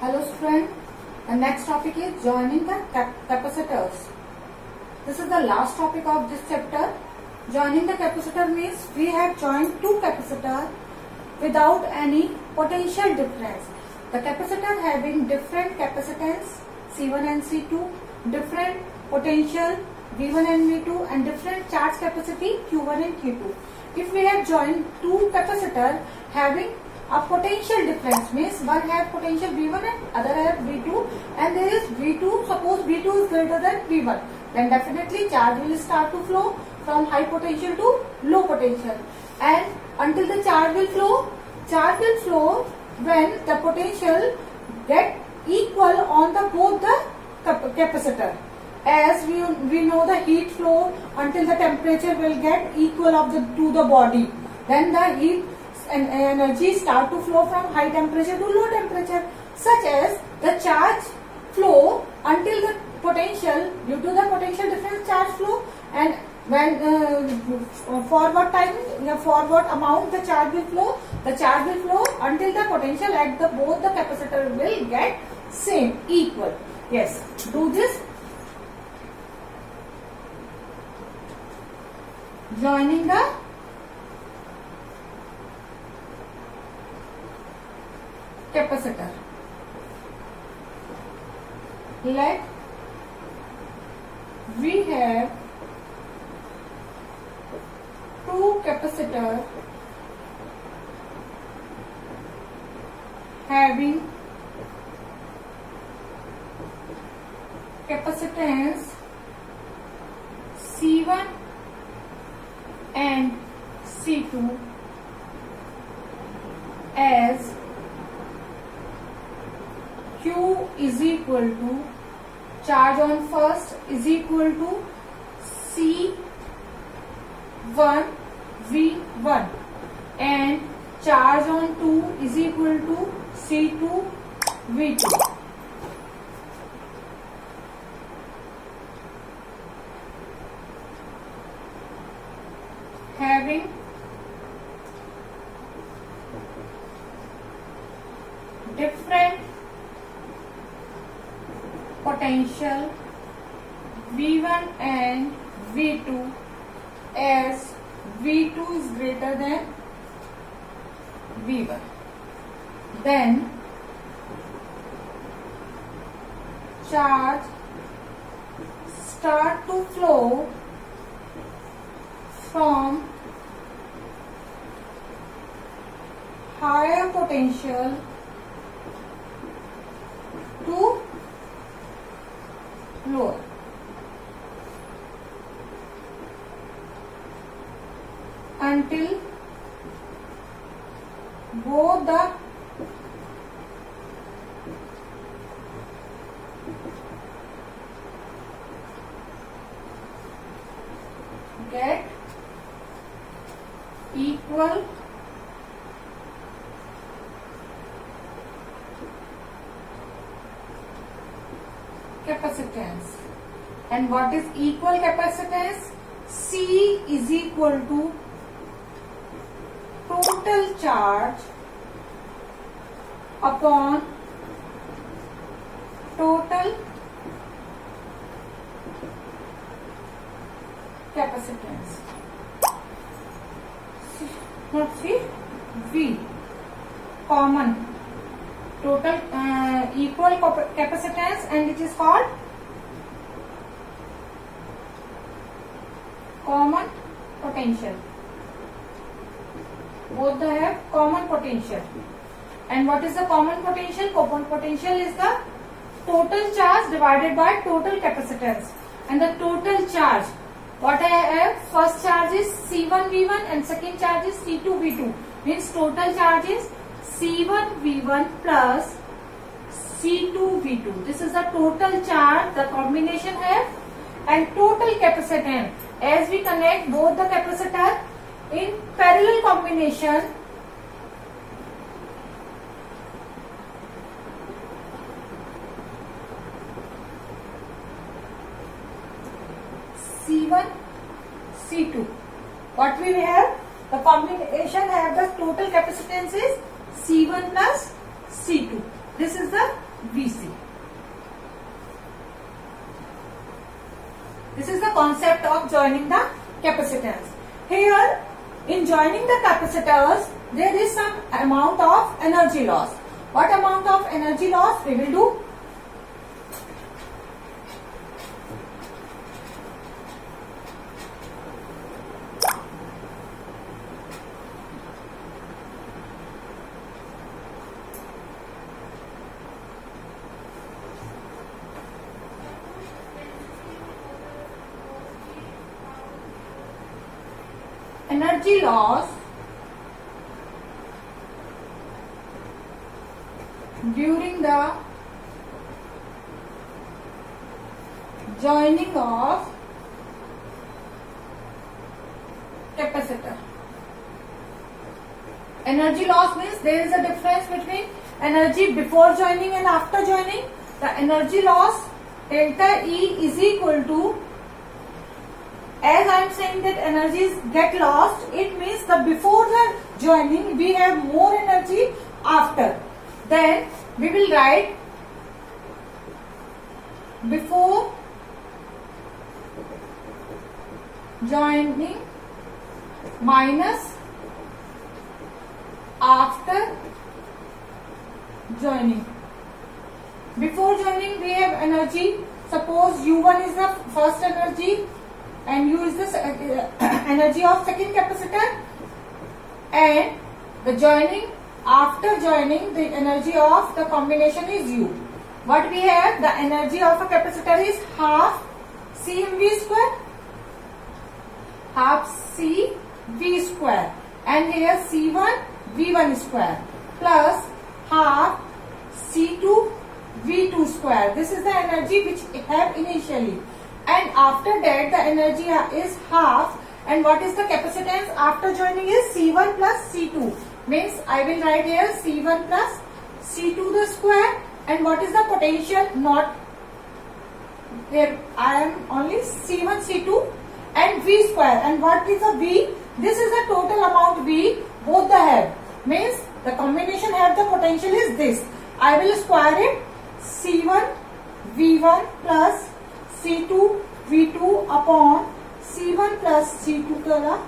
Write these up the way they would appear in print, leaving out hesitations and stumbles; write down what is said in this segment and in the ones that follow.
Hello student, the next topic is joining the capacitors. This is the last topic of this chapter. Joining the capacitor means we have joined two capacitors without any potential difference. The capacitor having different capacitance C1 and C2, different potential V1 and V2 and different charge capacity Q1 and Q2. If we have joined two capacitors having a potential difference means one have potential V1 and other have V2 and there is V2, suppose V2 is greater than V1, then definitely charge will start to flow from high potential to low potential, and until the charge will flow when the potential get equal on the both the capacitor. As we know the heat flow until the temperature will get equal of to the body, then the heat and energy start to flow from high temperature to low temperature, such as the charge flow until the potential, due to the potential difference charge flow, and when forward time, forward amount the charge will flow until the potential at the both the capacitor will get same equal. Yes, do this. Joining the capacitor. Let we have two capacitors having capacitance C1 and C2 as Q is equal to charge on first is equal to C1 V1 and charge on 2 is equal to C2 V2. Having different potential V1 and V2 as V2 is greater than V1, then charge start to flow from higher potential to lower. Until both the get equal capacitance. And what is equal capacitance? C is equal to total charge upon total capacitance. See, V common total equal capacitance, and it is called common potential. Both they have common potential. And what is the common potential? Common potential is the total charge divided by total capacitance. And the total charge, what I have, first charge is C1 V1 and second charge is C2 V2. Means total charge is C1 V1 plus C2 V2. This is the total charge the combination have, and total capacitance. As we connect both the capacitor in parallel combination, C1 C2. What we have? The combination have the total capacitance is C1 plus C2. This is the Vc. This is the concept of joining the capacitors. Here, in joining the capacitors, there is some amount of energy loss. What amount of energy loss we will do? Energy loss during the joining of capacitor. Energy loss means there is a difference between energy before joining and after joining. The energy loss delta E is equal to, as I am saying that energies get lost, it means that before the joining we have more energy after. Then we will write before joining minus after joining. Before joining we have energy. Suppose U1 is the first energy and U is the energy of second capacitor, and the joining, after joining, the energy of the combination is U. What we have, the energy of a capacitor is half CMV square, half CV square, and here C1 V1 square plus half C2 V2 square. This is the energy which we have initially. And after that the energy is half, and what is the capacitance after joining is C1 plus C2, means I will write here C1 plus C2 the square, and what is the potential, not here I am only C1 C2 and V square, and what is the V, this is the total amount V, both the have, means the combination have the potential is this. I will square it, C1 V1 plus C2 V2 upon C1 plus C2 the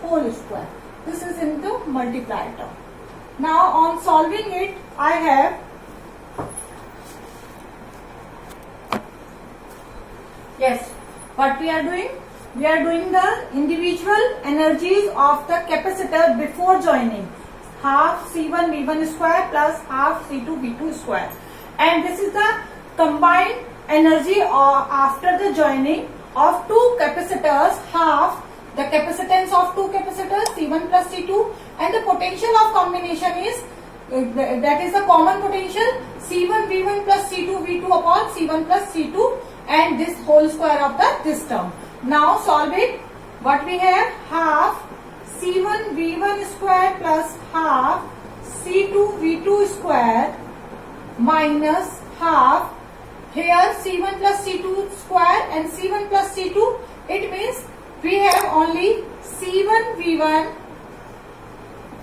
whole square. This is into multiplier term. Now on solving it, I have what we are doing? We are doing the individual energies of the capacitor before joining. Half C1 V1 square plus half C2 V2 square. And this is the combined energy after the joining of two capacitors, half the capacitance of two capacitors C1 plus C2, and the potential of combination is that is the common potential C1 V1 plus C2 V2 upon C1 plus C2, and this whole square of this term. Now solve it. What we have, half C1 V1 square plus half C2 V2 square minus half, here C1 plus C2 square and C1 plus C2, it means we have only C1 V1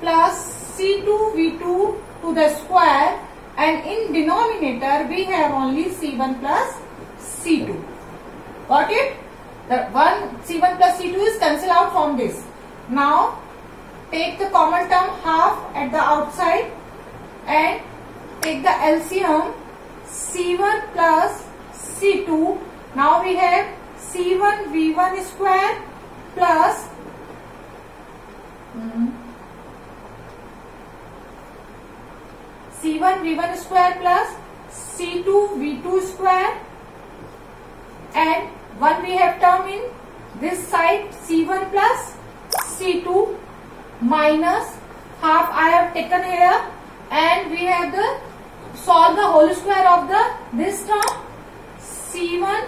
plus C2 V2 to the square, and in denominator we have only C1 plus C2. Got it? The one C1 plus C2 is cancelled out from this. Now take the common term half at the outside and take the LCM C1 plus C2. Now we have C1 V1 square plus C1 V1 square plus C2 V2 square, and one we have term in this side C1 plus C2 minus half I have taken here, and we have the solve the whole square of this term C1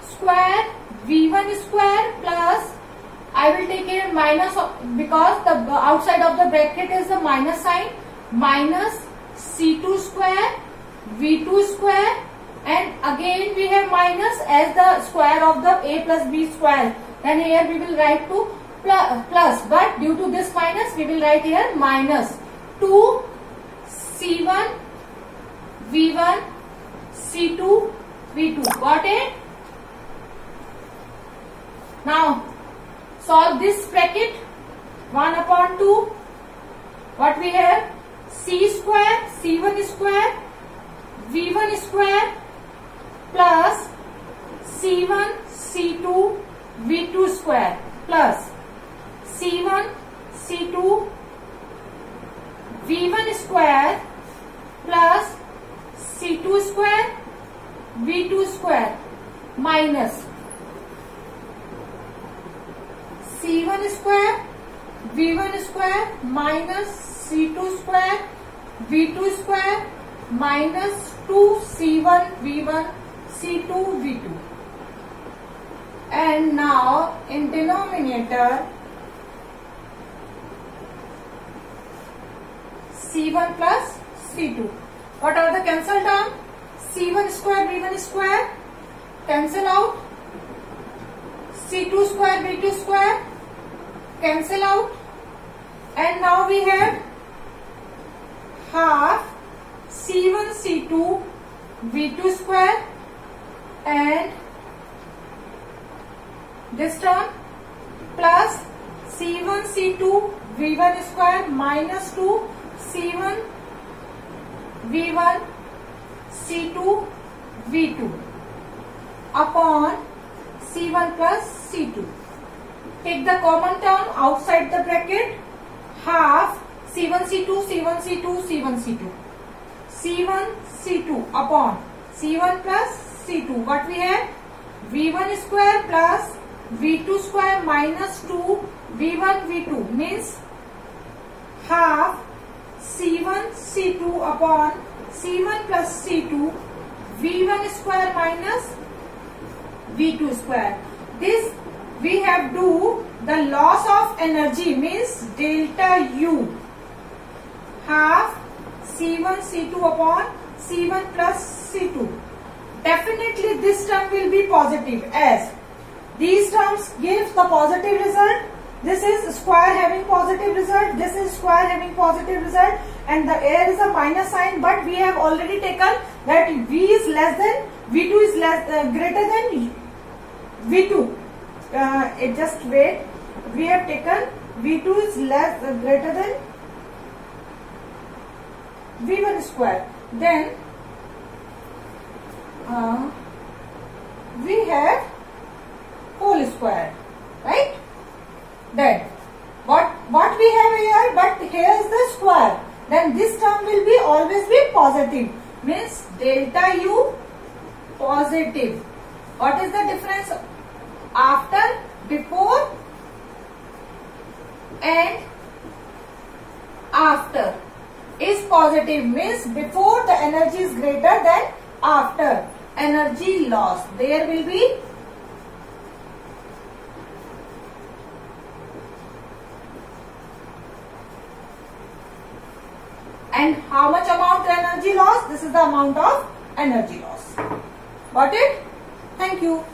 square V1 square plus I will take here minus because the outside of the bracket is the minus sign, minus C2 square V2 square, and again we have minus as the square of the A plus B square. Then here we will write to plus, but due to this minus we will write here minus 2 C1 V1 C2 V2. Got it? Now solve this bracket. 1 upon 2. What we have? C square C1 square V1 square plus C1 C2 V2 square plus C1 C2 V1 square plus C2 square V2 square minus C1 square V1 square minus C2 square V2 square minus 2C1 V1 C2 V2. And now in denominator C1 plus C2. What are the cancel term? C1 square V1 square cancel out. C2 square V2 square cancel out. And now we have half C1 C2 V2 square and this term plus C1 C2 V1 square minus 2 C1 V1 C2 V2 upon C1 plus C2. Take the common term outside the bracket. Half C1 C2 C1 C2 C1 C2 C1 C2 upon C1 plus C2. What we have? V1 square plus V2 square minus 2 V1 V2 means half C1 C2 upon C1 plus C2 V1 square minus V2 square. This we have do the loss of energy means delta U. Half C1 C2 upon C1 plus C2. Definitely this term will be positive as these terms give the positive result. This is square having positive result. This is square having positive result. And the air is a minus sign. But we have already taken that V is less than V2 is greater than V2. Just wait. We have taken V2 is greater than V1 square. Then we have whole square, right? Then what we have here, but here is the square. Then this term will be always be positive. Means delta U positive. What is the difference after, before and after? Is positive means before the energy is greater than after energy loss. There will be and how much amount energy loss? This is the amount of energy loss. Got it? Thank you.